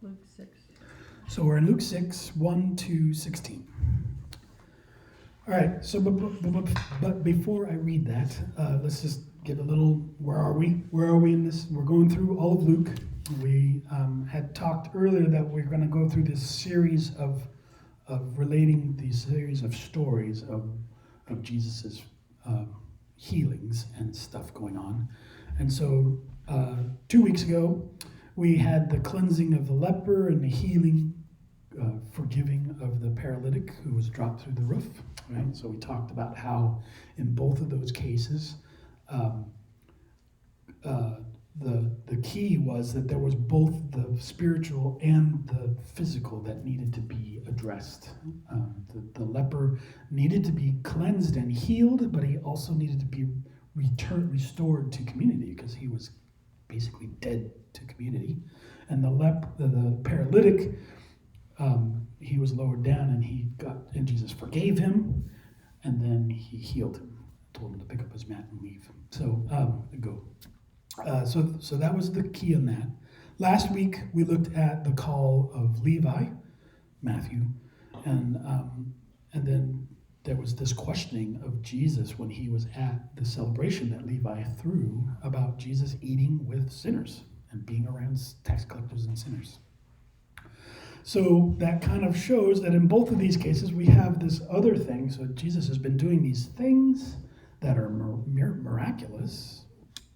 Luke 6. So we're in Luke 6, 1 to 16. All right, so but before I read that, let's just get a little, where are we? Where are we in this? We're going through all of Luke. We had talked earlier that we're going to go through this series of relating these series of stories of Jesus's healings and stuff going on. And so 2 weeks ago, we had the cleansing of the leper and the healing, forgiving of the paralytic who was dropped through the roof. Right? So we talked about how in both of those cases, the key was that there was both the spiritual and the physical that needed to be addressed. The leper needed to be cleansed and healed, but he also needed to be restored to community because he was basically dead to community. And the paralytic, he was lowered down and Jesus forgave him, and then he healed him, told him to pick up his mat and leave. So go. So that was the key on that. Last week we looked at the call of Levi, Matthew, and then there was this questioning of Jesus when he was at the celebration that Levi threw about Jesus eating with sinners and being around tax collectors and sinners. So that kind of shows that in both of these cases we have this other thing. So Jesus has been doing these things that are miraculous,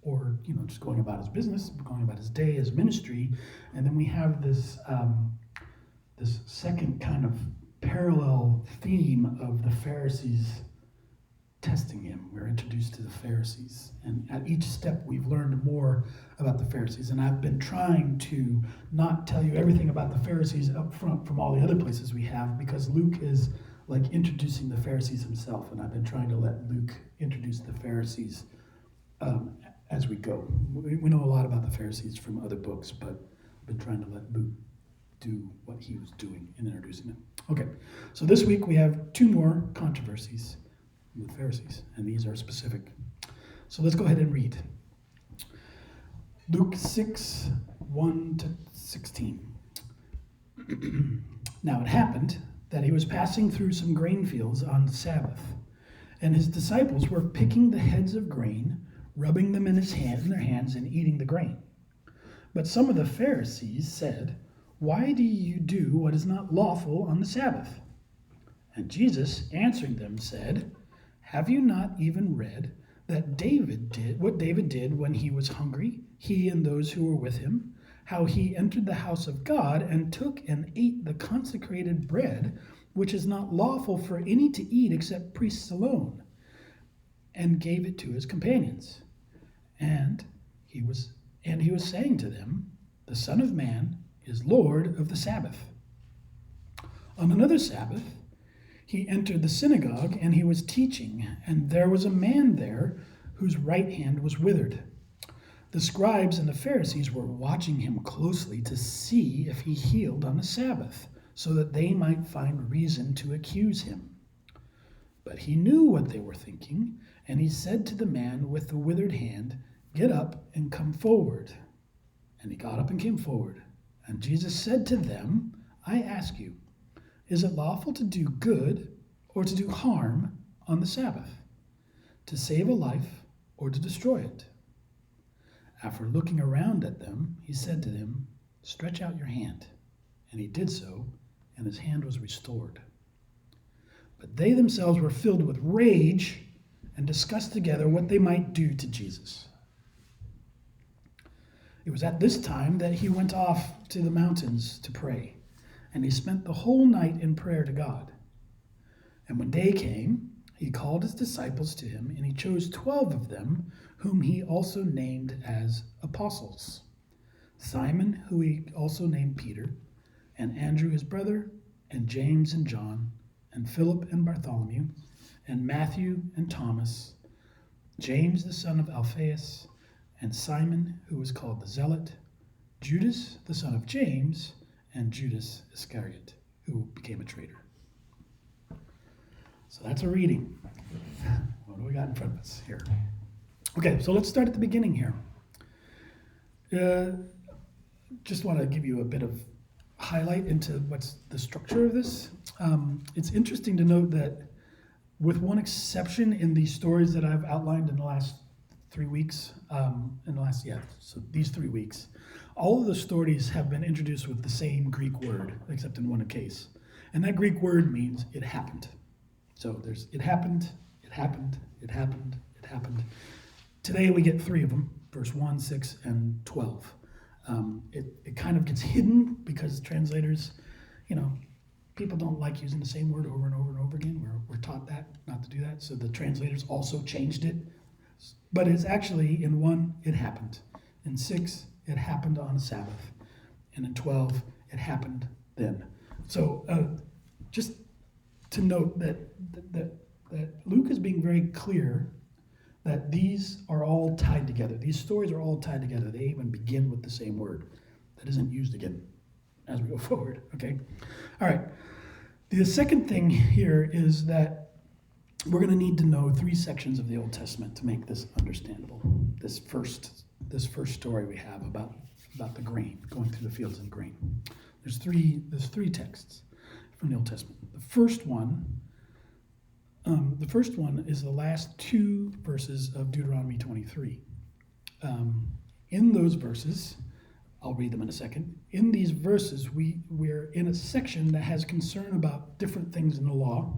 or just going about his business, going about his day, his ministry, and then we have this this second kind of parallel theme of the Pharisees testing him. We're introduced to the Pharisees, and at each step we've learned more about the Pharisees. And I've been trying to not tell you everything about the Pharisees up front from all the other places we have, because Luke is like introducing the Pharisees himself, and I've been trying to let Luke introduce the Pharisees as we go. We know a lot about the Pharisees from other books, but I've been trying to let Luke do what he was doing in introducing them. Okay, so this week we have two more controversies with Pharisees, and these are specific. So let's go ahead and read. Luke 6, 1 to 16. Now it happened that he was passing through some grain fields on the Sabbath, and his disciples were picking the heads of grain, rubbing them in their hands and eating the grain. But some of the Pharisees said, "Why do you do what is not lawful on the Sabbath?" And Jesus, answering them, said, "Have you not even read that David did when he was hungry, he and those who were with him, how he entered the house of God and took and ate the consecrated bread, which is not lawful for any to eat except priests alone, and gave it to his companions? And he was saying to them, the Son of Man is Lord of the Sabbath." On another Sabbath, he entered the synagogue, and he was teaching, and there was a man there whose right hand was withered. The scribes and the Pharisees were watching him closely to see if he healed on the Sabbath, so that they might find reason to accuse him. But he knew what they were thinking, and he said to the man with the withered hand, "Get up and come forward." And he got up and came forward. And Jesus said to them, "I ask you, is it lawful to do good or to do harm on the Sabbath? To save a life or to destroy it?" After looking around at them, he said to them, "Stretch out your hand." And he did so, and his hand was restored. But they themselves were filled with rage and discussed together what they might do to Jesus. It was at this time that he went off to the mountains to pray, and he spent the whole night in prayer to God. And when day came, he called his disciples to him, and he chose 12 of them, whom he also named as apostles: Simon, who he also named Peter, and Andrew his brother, and James and John, and Philip and Bartholomew, and Matthew and Thomas, James the son of Alphaeus, and Simon, who was called the Zealot, Judas the son of James, and Judas Iscariot, who became a traitor. So that's a reading. What do we got in front of us here? Okay, so let's start at the beginning here. Just want to give you a bit of highlight into what's the structure of this. It's interesting to note that, with one exception in these stories that I've outlined in the last 3 weeks, so these 3 weeks, all of the stories have been introduced with the same Greek word, except in one case. And that Greek word means it happened. So there's it happened, it happened, it happened, it happened. Today we get 3 of them, verse 1, 6, and 12. It kind of gets hidden because translators, people don't like using the same word over and over and over again. We're taught that, not to do that. So the translators also changed it. But it's actually in 1, it happened. In 6, it happened on a Sabbath. And in 12, it happened then. So just to note that Luke is being very clear that these are all tied together. These stories are all tied together. They even begin with the same word that isn't used again as we go forward, okay? All right. The second thing here is that we're going to need to know 3 sections of the Old Testament to make this understandable. This first story we have about the grain, going through the fields and grain. There's three texts from the Old Testament. The first one is the last 2 verses of Deuteronomy 23. In those verses, I'll read them in a second. In these verses, we're in a section that has concern about different things in the law.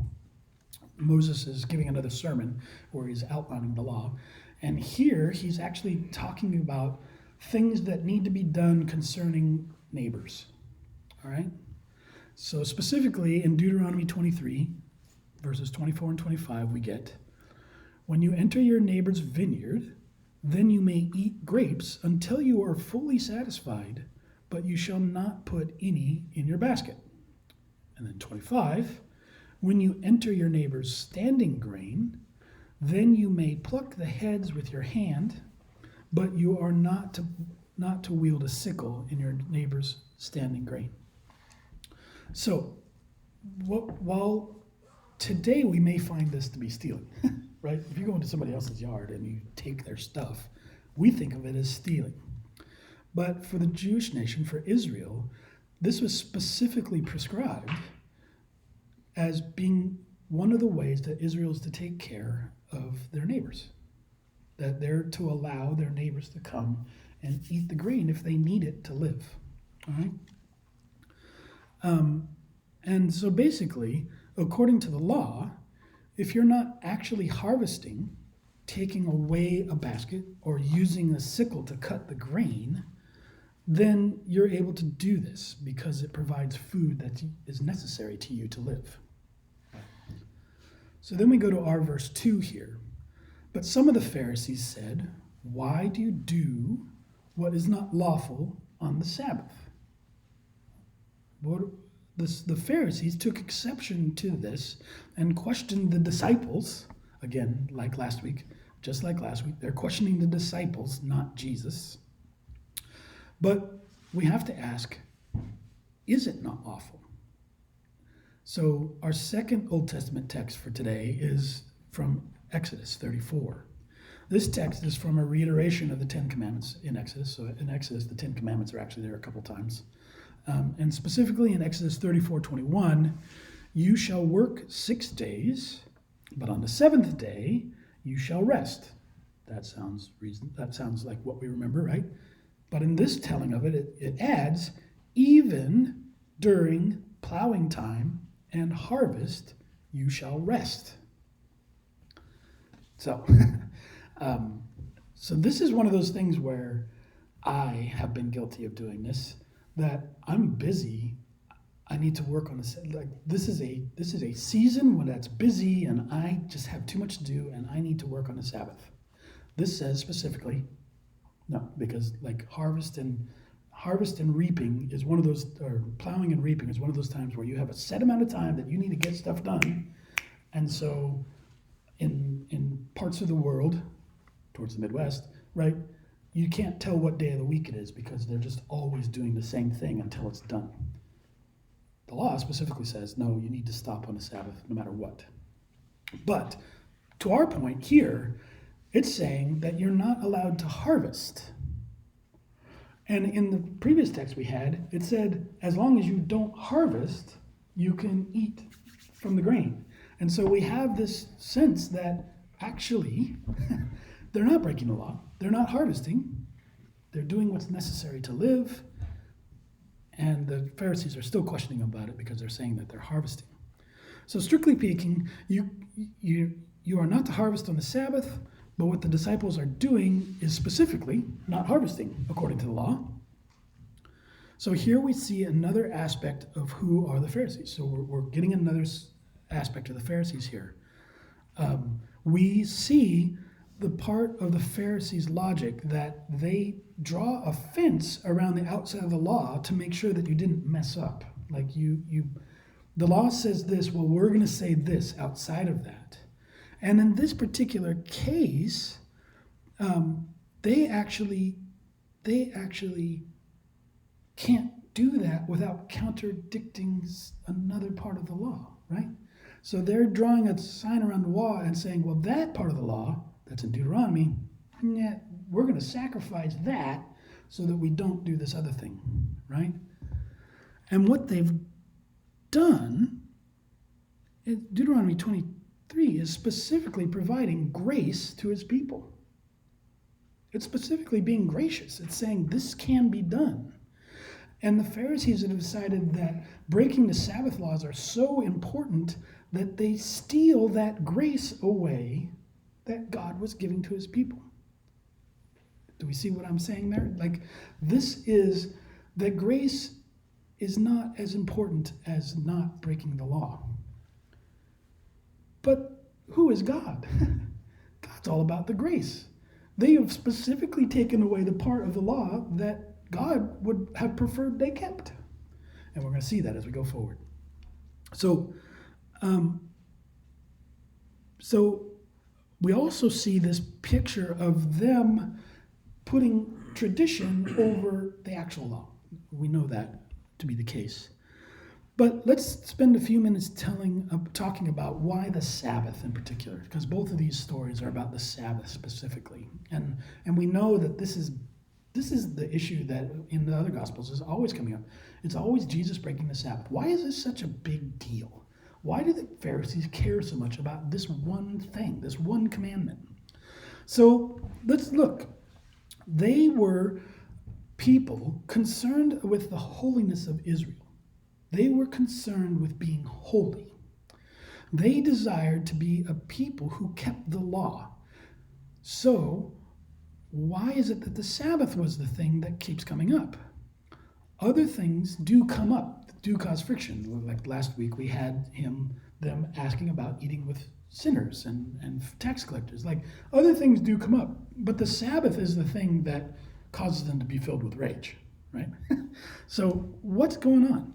Moses is giving another sermon where he's outlining the law. And here, he's actually talking about things that need to be done concerning neighbors. All right? So specifically, in Deuteronomy 23, verses 24 and 25, we get, "When you enter your neighbor's vineyard, then you may eat grapes until you are fully satisfied, but you shall not put any in your basket." And then 25, "When you enter your neighbor's standing grain, then you may pluck the heads with your hand, but you are not to wield a sickle in your neighbor's standing grain." So, while today we may find this to be stealing, right? If you go into somebody else's yard and you take their stuff, we think of it as stealing. But for the Jewish nation, for Israel, this was specifically prescribed as being one of the ways that Israel is to take care of their neighbors. That they're to allow their neighbors to come and eat the grain if they need it to live. All right? And so basically, according to the law, if you're not actually harvesting, taking away a basket, or using a sickle to cut the grain, then you're able to do this because it provides food that is necessary to you to live. So then we go to our verse 2 here. "But some of the Pharisees said, 'Why do you do what is not lawful on the Sabbath?'" The Pharisees took exception to this and questioned the disciples. Again, just like last week, they're questioning the disciples, not Jesus. But we have to ask, is it not lawful? So our second Old Testament text for today is from Exodus 34. This text is from a reiteration of the 10 Commandments in Exodus. So in Exodus, the 10 Commandments are actually there a couple times. And specifically in Exodus 34:21, "You shall work 6 days, but on the 7th day you shall rest." That sounds like what we remember, right? But in this telling of it, it adds, "Even during plowing time and harvest you shall rest." So, so this is one of those things where I have been guilty of doing this. That I'm busy, I need to work on this. Like this is a season when that's busy, and I just have too much to do, and I need to work on the Sabbath. This says specifically, no, because like harvest and reaping is one of those, or plowing and reaping is one of those times where you have a set amount of time that you need to get stuff done, and so in parts of the world, towards the Midwest, right? You can't tell what day of the week it is because they're just always doing the same thing until it's done. The law specifically says, no, you need to stop on the Sabbath no matter what. But to our point here, it's saying that you're not allowed to harvest. And in the previous text we had, it said, as long as you don't harvest, you can eat from the grain. And so we have this sense that actually they're not breaking the law. They're not harvesting. They're doing what's necessary to live. And the Pharisees are still questioning about it because they're saying that they're harvesting. So strictly speaking, you are not to harvest on the Sabbath, but what the disciples are doing is specifically not harvesting according to the law. So here we see another aspect of who are the Pharisees. So we're getting another aspect of the Pharisees here. We see the part of the Pharisees' logic that they draw a fence around the outside of the law to make sure that you didn't mess up. Like the law says this, well, we're going to say this outside of that. And in this particular case, they actually can't do that without contradicting another part of the law, right? So they're drawing a sign around the wall and saying, well, that part of the law, that's in Deuteronomy, we're going to sacrifice that so that we don't do this other thing, right? And what they've done, Deuteronomy 23 is specifically providing grace to his people. It's specifically being gracious. It's saying this can be done. And the Pharisees have decided that breaking the Sabbath laws are so important that they steal that grace away that God was giving to his people. Do we see what I'm saying there? Like, this is that grace is not as important as not breaking the law. But who is God? God's all about the grace. They have specifically taken away the part of the law that God would have preferred they kept. And we're going to see that as we go forward. So we also see this picture of them putting tradition over the actual law. We know that to be the case. But let's spend a few minutes talking about why the Sabbath in particular, because both of these stories are about the Sabbath specifically. And we know that this is the issue that in the other Gospels is always coming up. It's always Jesus breaking the Sabbath. Why is this such a big deal? Why do the Pharisees care so much about this one thing, this one commandment? So let's look. They were people concerned with the holiness of Israel. They were concerned with being holy. They desired to be a people who kept the law. So why is it that the Sabbath was the thing that keeps coming up? Other things do come up, do cause friction. Like last week we had them asking about eating with sinners and tax collectors. Like other things do come up, but the Sabbath is the thing that causes them to be filled with rage, right? So what's going on?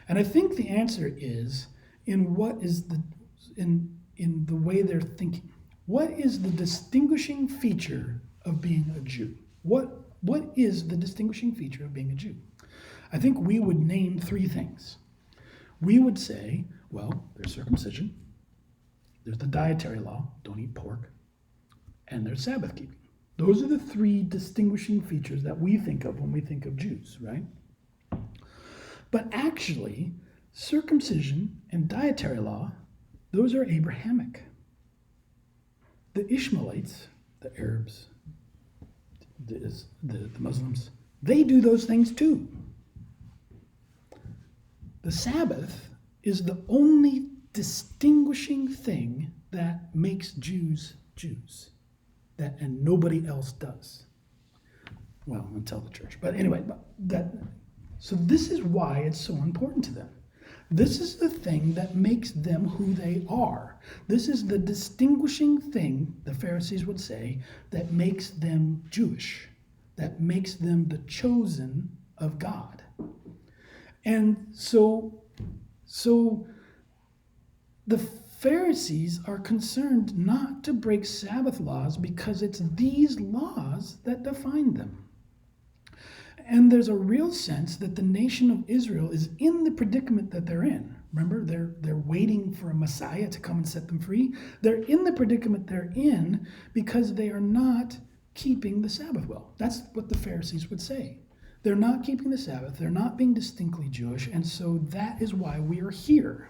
And I think the answer is in the way they're thinking. What is the distinguishing feature of being a Jew? What is the distinguishing feature of being a Jew? I think we would name three things. We would say, well, there's circumcision, there's the dietary law, don't eat pork, and there's Sabbath keeping. Those are the three distinguishing features that we think of when we think of Jews, right? But actually, circumcision and dietary law, those are Abrahamic. The Ishmaelites, the Arabs, the Muslims, they do those things too. The Sabbath is the only distinguishing thing that makes Jews Jews, and nobody else does. Well, until the church. But anyway, so this is why it's so important to them. This is the thing that makes them who they are. This is the distinguishing thing, the Pharisees would say, that makes them Jewish, that makes them the chosen of God. And so the Pharisees are concerned not to break Sabbath laws because it's these laws that define them. And there's a real sense that the nation of Israel is in the predicament that they're in. Remember, they're waiting for a Messiah to come and set them free. They're in the predicament they're in because they are not keeping the Sabbath well. That's what the Pharisees would say. They're not keeping the Sabbath. They're not being distinctly Jewish. And so that is why we are here.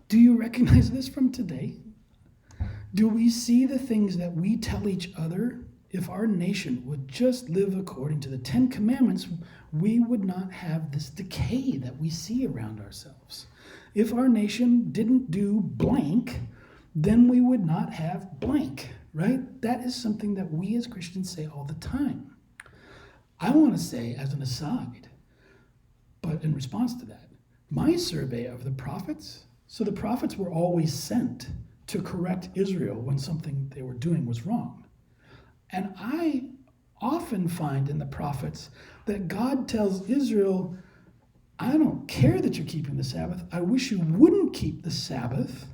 Do you recognize this from today? Do we see the things that we tell each other? If our nation would just live according to the Ten Commandments, we would not have this decay that we see around ourselves. If our nation didn't do blank, then we would not have blank, right? That is something that we as Christians say all the time. I want to say as an aside, but in response to that, my survey of the prophets, so the prophets were always sent to correct Israel when something they were doing was wrong. And I often find in the prophets that God tells Israel, I don't care that you're keeping the Sabbath. I wish you wouldn't keep the Sabbath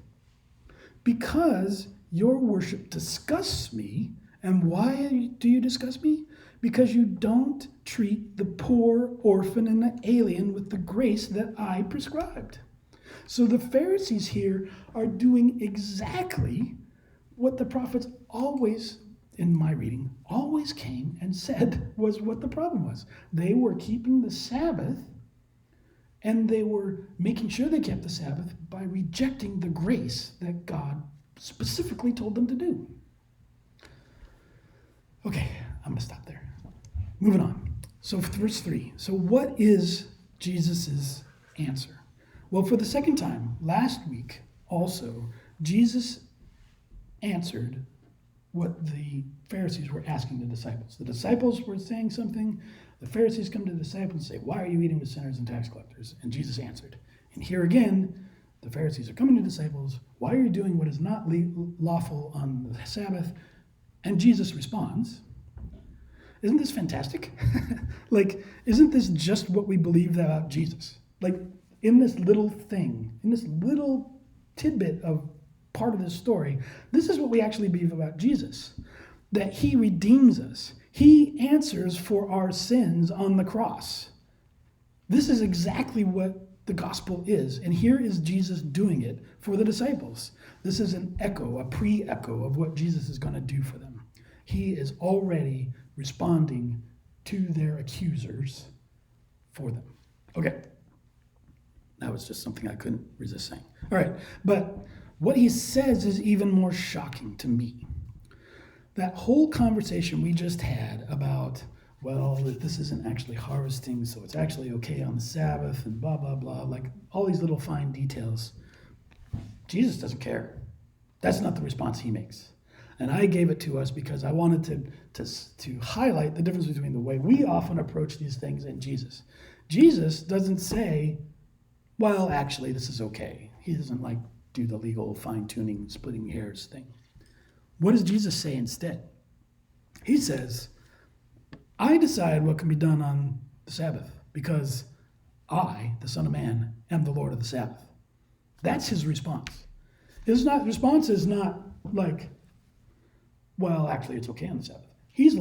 because your worship disgusts me. And why do you disgust me? Because you don't treat the poor, orphan, and the alien with the grace that I prescribed. So the Pharisees here are doing exactly what the prophets always, in my reading, always came and said was what the problem was. They were keeping the Sabbath, and they were making sure they kept the Sabbath by rejecting the grace that God specifically told them to do. Okay, I'm going to stop there. Moving on. So verse 3. So what is Jesus' answer? Well, for the second time, last week also, Jesus answered what the Pharisees were asking the disciples. The disciples were saying something. The Pharisees come to the disciples and say, why are you eating with sinners and tax collectors? And Jesus answered. And here again, the Pharisees are coming to disciples. Why are you doing what is not lawful on the Sabbath? And Jesus responds. Isn't this fantastic? Isn't this just what we believe about Jesus? In this little thing, in this little tidbit of part of this story, this is what we actually believe about Jesus, that he redeems us. He answers for our sins on the cross. This is exactly what the gospel is, and here is Jesus doing it for the disciples. This is an echo, a pre-echo of what Jesus is going to do for them. He is already responding to their accusers for them. Okay. That was just something I couldn't resist saying. All right, but what he says is even more shocking to me. That whole conversation we just had about, well, this isn't actually harvesting, so it's actually okay on the Sabbath, and blah, blah, blah, all these little fine details. Jesus doesn't care. That's not the response he makes. And I gave it to us because I wanted to highlight the difference between the way we often approach these things and Jesus. Jesus doesn't say, well, actually, this is okay. He doesn't do the legal fine-tuning, splitting hairs thing. What does Jesus say instead? He says, I decide what can be done on the Sabbath because I, the Son of Man, am the Lord of the Sabbath. That's his response. His response is not well, actually, it's okay on the Sabbath. He's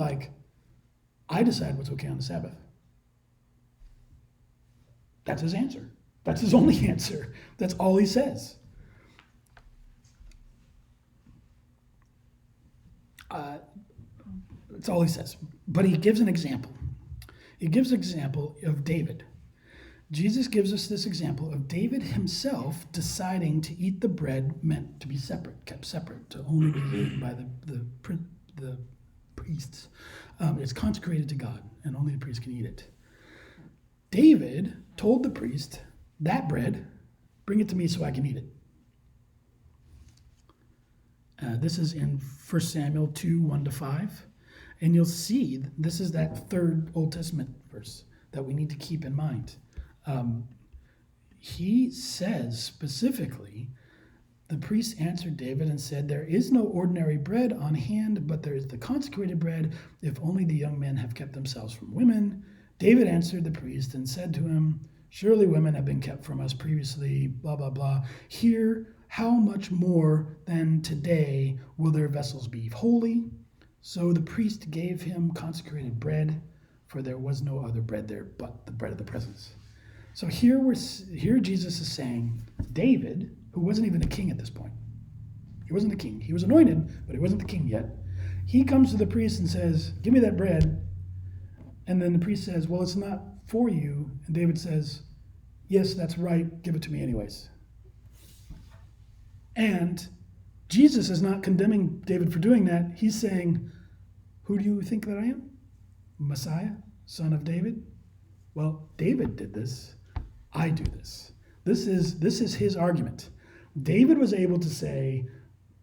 I decide what's okay on the Sabbath. That's his answer. That's his only answer. That's all he says. That's all he says. But he gives an example. He gives an example of David. Jesus gives us this example of David himself deciding to eat the bread meant to be separate, kept separate, to only be eaten by the priests. It's consecrated to God, and only the priest can eat it. David told the priest, that bread, bring it to me so I can eat it. This is in 1 Samuel 2, 1-5. And you'll see this is that third Old Testament verse that we need to keep in mind. He says specifically, the priest answered David and said, there is no ordinary bread on hand, but there is the consecrated bread, if only the young men have kept themselves from women. David answered the priest and said to him, surely women have been kept from us previously, blah, blah, blah. Here, how much more than today will their vessels be holy? So the priest gave him consecrated bread, for there was no other bread there but the bread of the presence. So here Jesus is saying, David, who wasn't even a king at this point, he wasn't the king. He was anointed, but he wasn't the king yet. He comes to the priest and says, give me that bread. And then the priest says, well, it's not for you. And David says, yes, that's right. Give it to me anyways. And Jesus is not condemning David for doing that. He's saying, who do you think that I am? Messiah, son of David? Well, David did this. I do this. This is his argument. David was able to say,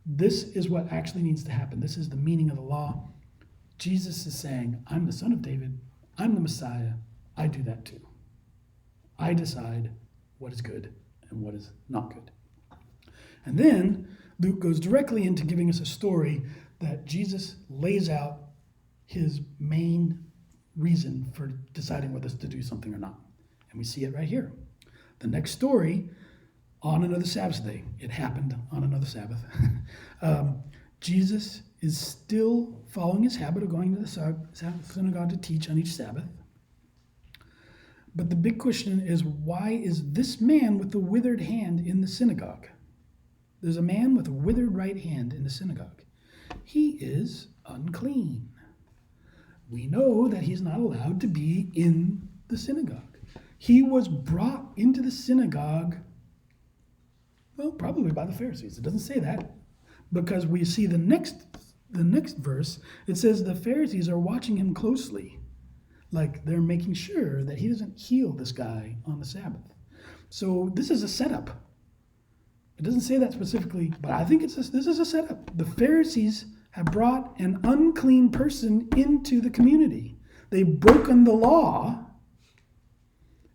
this is what actually needs to happen. This is the meaning of the law. Jesus is saying, I'm the son of David. I'm the Messiah. I do that too. I decide what is good and what is not good. And then Luke goes directly into giving us a story that Jesus lays out his main reason for deciding whether to do something or not. And we see it right here. The next story, on another Sabbath day. It happened on another Sabbath. Jesus is still following his habit of going to the synagogue to teach on each Sabbath. But the big question is, why is this man with the withered hand in the synagogue? There's a man with a withered right hand in the synagogue. He is unclean. We know that he's not allowed to be in the synagogue. He was brought into the synagogue, well, probably by the Pharisees. It doesn't say that, because we see the next verse. It says the Pharisees are watching him closely, like they're making sure that he doesn't heal this guy on the Sabbath. So this is a setup. It doesn't say that specifically, but I think this is a setup. The Pharisees have brought an unclean person into the community. They've broken the law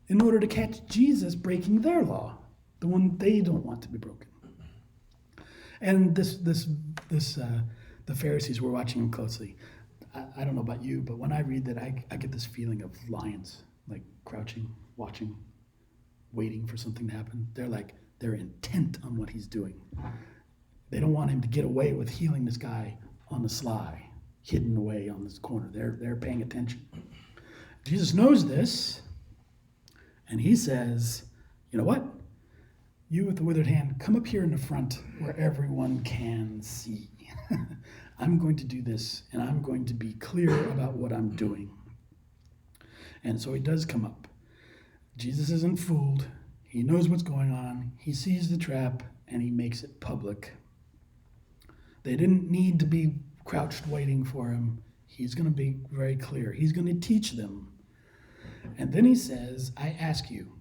in order to catch Jesus breaking their law, the one they don't want to be broken. And the Pharisees were watching him closely. I don't know about you, but when I read that, I get this feeling of lions, like crouching, watching, waiting for something to happen. They're intent on what he's doing. They don't want him to get away with healing this guy on the sly, hidden away on this corner. They're paying attention. Jesus knows this, and he says, you know what? You with the withered hand, come up here in the front where everyone can see. I'm going to do this, and I'm going to be clear about what I'm doing. And so he does come up. Jesus isn't fooled. He knows what's going on. He sees the trap, and he makes it public. They didn't need to be crouched waiting for him. He's going to be very clear. He's going to teach them. And then he says, I ask you.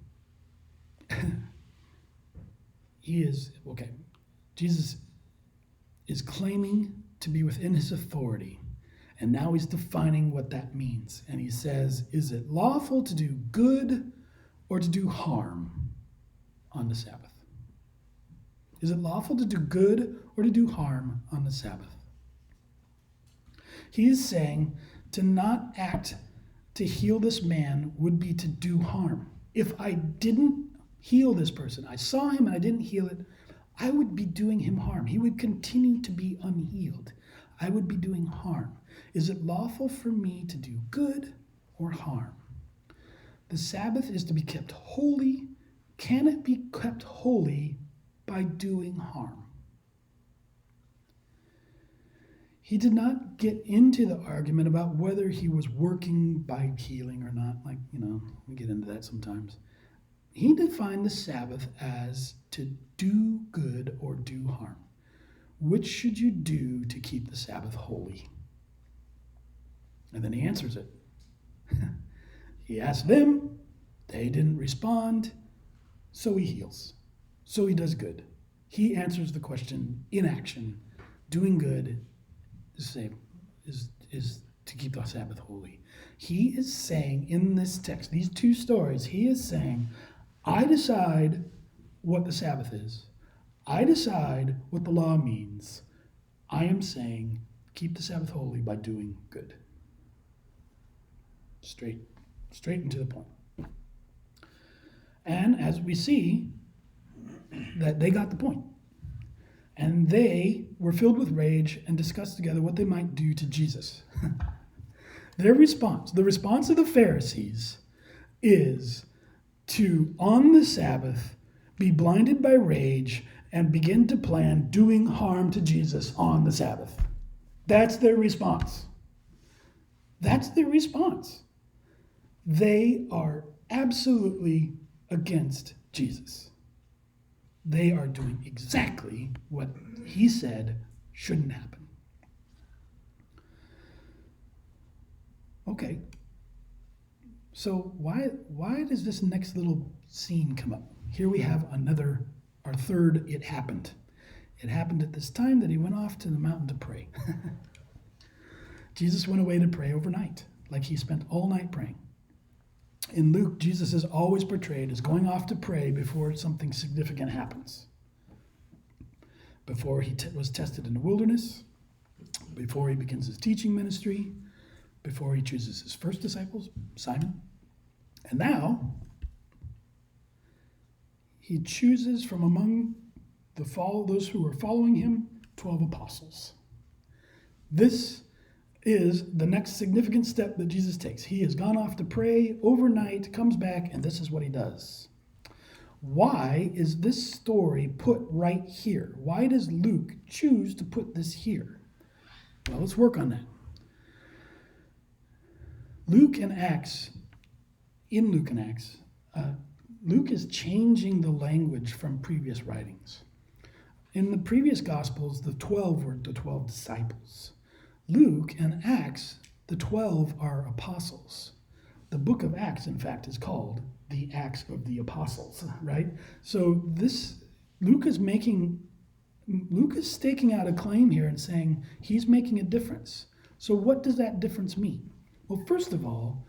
Jesus is claiming to be within his authority. And now he's defining what that means. And he says, is it lawful to do good or to do harm on the Sabbath? Is it lawful to do good or to do harm on the Sabbath? He is saying to not act to heal this man would be to do harm. If I didn't heal this person, I saw him and I didn't heal it, I would be doing him harm. He would continue to be unhealed. I would be doing harm. Is it lawful for me to do good or harm? The Sabbath is to be kept holy. Can it be kept holy by doing harm? He did not get into the argument about whether he was working by healing or not. We get into that sometimes. He defined the Sabbath as to do good or do harm. Which should you do to keep the Sabbath holy? And then he answers it. He asked them. They didn't respond. So he heals. So he does good. He answers the question in action. Doing good is to keep the Sabbath holy. He is saying in this text, these two stories, he is saying, I decide what the Sabbath is. I decide what the law means. I am saying, keep the Sabbath holy by doing good. Straight and to the point. And as we see, that they got the point. And they were filled with rage and discussed together what they might do to Jesus. Their response, the response of the Pharisees, is to, on the Sabbath, be blinded by rage and begin to plan doing harm to Jesus on the Sabbath. That's their response. That's their response. They are absolutely against Jesus. They are doing exactly what he said shouldn't happen. Okay. So why does this next little scene come up? Here we have our third it happened. It happened at this time that he went off to the mountain to pray. Jesus went away to pray overnight, like he spent all night praying. In Luke, Jesus is always portrayed as going off to pray before something significant happens. Before he was tested in the wilderness, before he begins his teaching ministry, before he chooses his first disciples, Simon. And now, he chooses from among those who are following him, 12 apostles. This is the next significant step that Jesus takes. He has gone off to pray overnight, comes back, and this is what he does. Why is this story put right here? Why does Luke choose to put this here? Well, let's work on that. Luke and Acts, Luke is changing the language from previous writings. In the previous Gospels, the 12 were the 12 disciples. Luke and Acts, the 12 are apostles. The book of Acts, in fact, is called the Acts of the Apostles, right? So Luke is staking out a claim here and saying he's making a difference. So what does that difference mean? Well, first of all,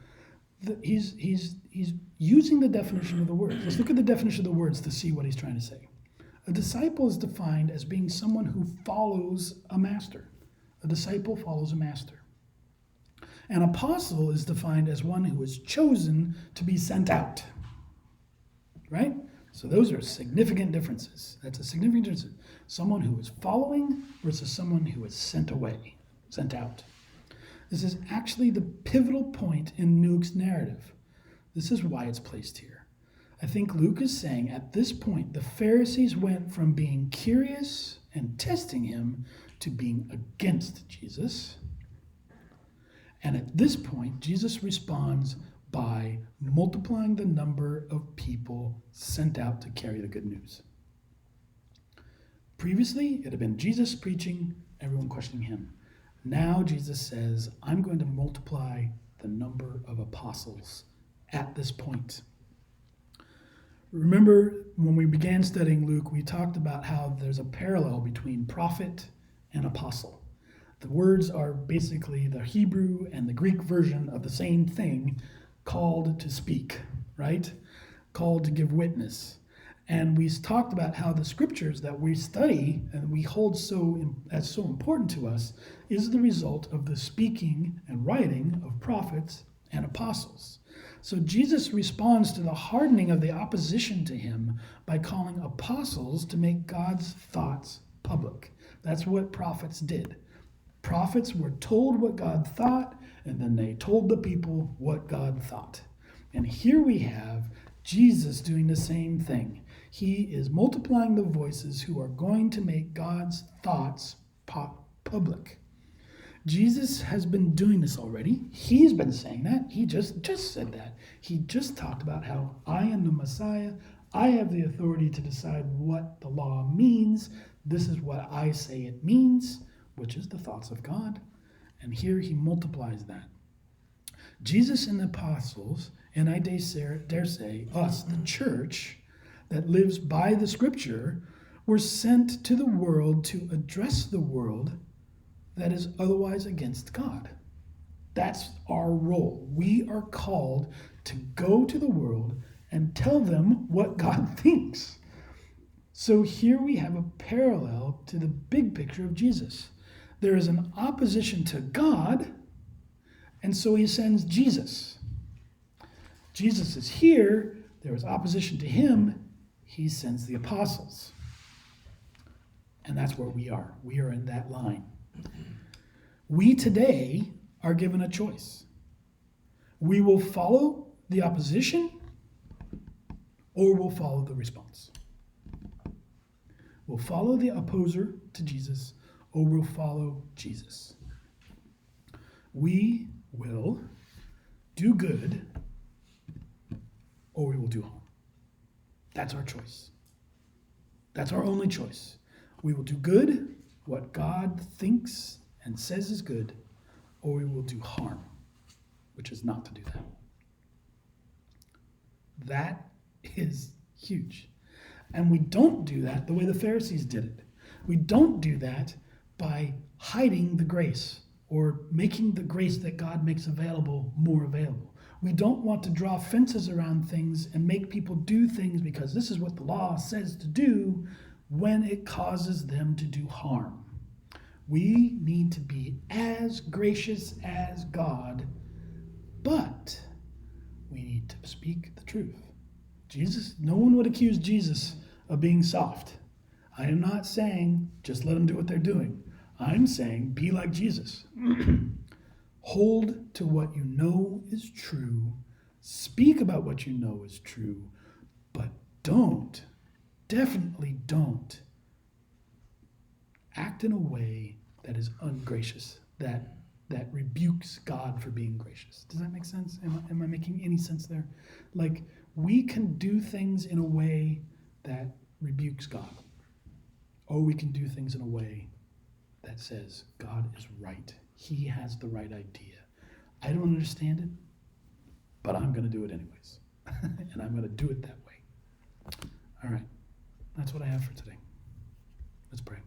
he's using the definition of the words. Let's look at the definition of the words to see what he's trying to say. A disciple is defined as being someone who follows a master. A disciple follows a master. An apostle is defined as one who is chosen to be sent out. Right? So those are significant differences. That's a significant difference. Someone who is following versus someone who is sent away, sent out. This is actually the pivotal point in Luke's narrative. This is why it's placed here. I think Luke is saying at this point, the Pharisees went from being curious and testing him to being against Jesus. And at this point, Jesus responds by multiplying the number of people sent out to carry the good news. Previously, it had been Jesus preaching, everyone questioning him. Now Jesus says, I'm going to multiply the number of apostles at this point. Remember, when we began studying Luke, we talked about how there's a parallel between prophet and apostle. The words are basically the Hebrew and the Greek version of the same thing, called to speak, right? Called to give witness. And we talked about how the scriptures that we study and we hold as so important to us is the result of the speaking and writing of prophets and apostles. So Jesus responds to the hardening of the opposition to him by calling apostles to make God's thoughts public. That's what prophets did. Prophets were told what God thought, and then they told the people what God thought. And here we have Jesus doing the same thing. He is multiplying the voices who are going to make God's thoughts public. Jesus has been doing this already. He's been saying that. He just said that. He just talked about how I am the Messiah. I have the authority to decide what the law means. This is what I say it means, which is the thoughts of God. And here he multiplies that. Jesus and the apostles, and I dare say us, the church that lives by the scripture, were sent to the world to address the world that is otherwise against God. That's our role. We are called to go to the world and tell them what God thinks. So here we have a parallel to the big picture of Jesus. There is an opposition to God, and so he sends Jesus. Jesus is here. There is opposition to him. He sends the apostles. And that's where we are. We are in that line. We today are given a choice. We will follow the opposition or we'll follow the response. We'll follow the opposer to Jesus or we'll follow Jesus. We will do good or we will do harm. That's our choice. That's our only choice. We will do good, what God thinks and says is good, or we will do harm, which is not to do that. That is huge. And we don't do that the way the Pharisees did it. We don't do that by hiding the grace or making the grace that God makes available more available. We don't want to draw fences around things and make people do things because this is what the law says to do when it causes them to do harm. We need to be as gracious as God, but we need to speak the truth. No one would accuse Jesus of being soft. I am not saying just let them do what they're doing. I'm saying be like Jesus. Hold to what you know is true. Speak about what you know is true. But definitely don't act in a way that is ungracious, that rebukes God for being gracious. Does that make sense? Am I making any sense there? Like, we can do things in a way that rebukes God. Or we can do things in a way that says God is right. He has the right idea. I don't understand it, but I'm going to do it anyways. And I'm going to do it that way. All right. That's what I have for today. Let's pray.